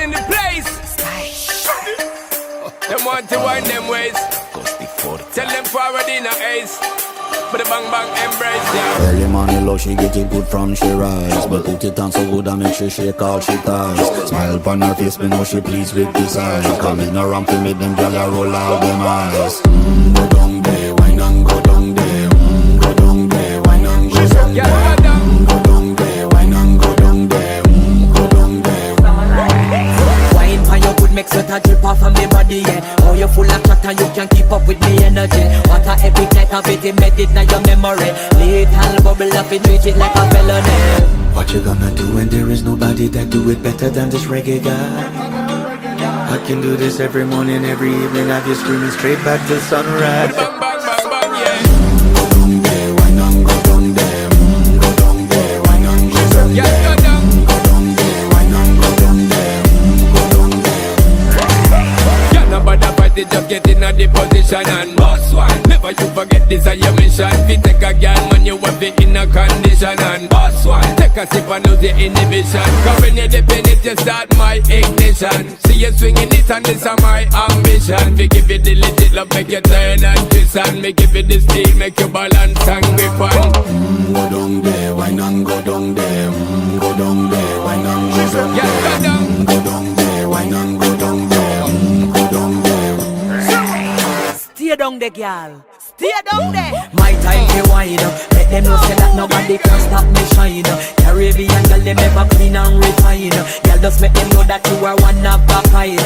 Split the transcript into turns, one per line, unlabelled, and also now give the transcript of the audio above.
in the place. Them want to wind them ways. Tell them forward in a ace. But the bang bang embrace, yeah.
Early morning low, she get it good from she rise. But put it on so good and make she shake all she ties. Smile upon her face, me know she pleased with this eyes. Coming around to make them gyal roll out them eyes. Go down there, wine and go down there. Go down there, wine and go down there. Go down there, wine and go down there. Go down there.
Wine for your good, make sweat a drip off of me body, yeah. Oh, you full of chat and you can keep up with me energy. What a epic night of it, embedded in your memory. Little bubble up, it treat it like a felony.
What you gonna do when there is nobody that do it better than this reggae guy? I can do this every morning, every evening. Have you screaming straight back till sunrise.
Bang bang bang bang, yeah.
Go down there, wine and go down there. Go down there, wine and go down there.
Yeah, go down.
Go down there, wine and go down there. Go down there.
Yeah, nobody fight it, just get in a the position and boss one. Never you forget this is your mission. If you take a girl, man, you have it in a condition and boss one. Take a sip and lose the inhibition. Cause when you dip in it, you start my ignition. See you swinging it and this is my ambition. We give you the legit love, make you turn and twist. And me give you the speed, make you balance and grip on.
Go down there, wine and go down there. Go down there, wine and go down there.
Yeah, go down.
Go down there, wine and go down there. Go down there.
Stay down there, girl. Stay down there. My time to wine. Let them know say that nobody can stop me shine. Caribbean girl, they never clean and refine. Girl, just make them know that you are one of a kind.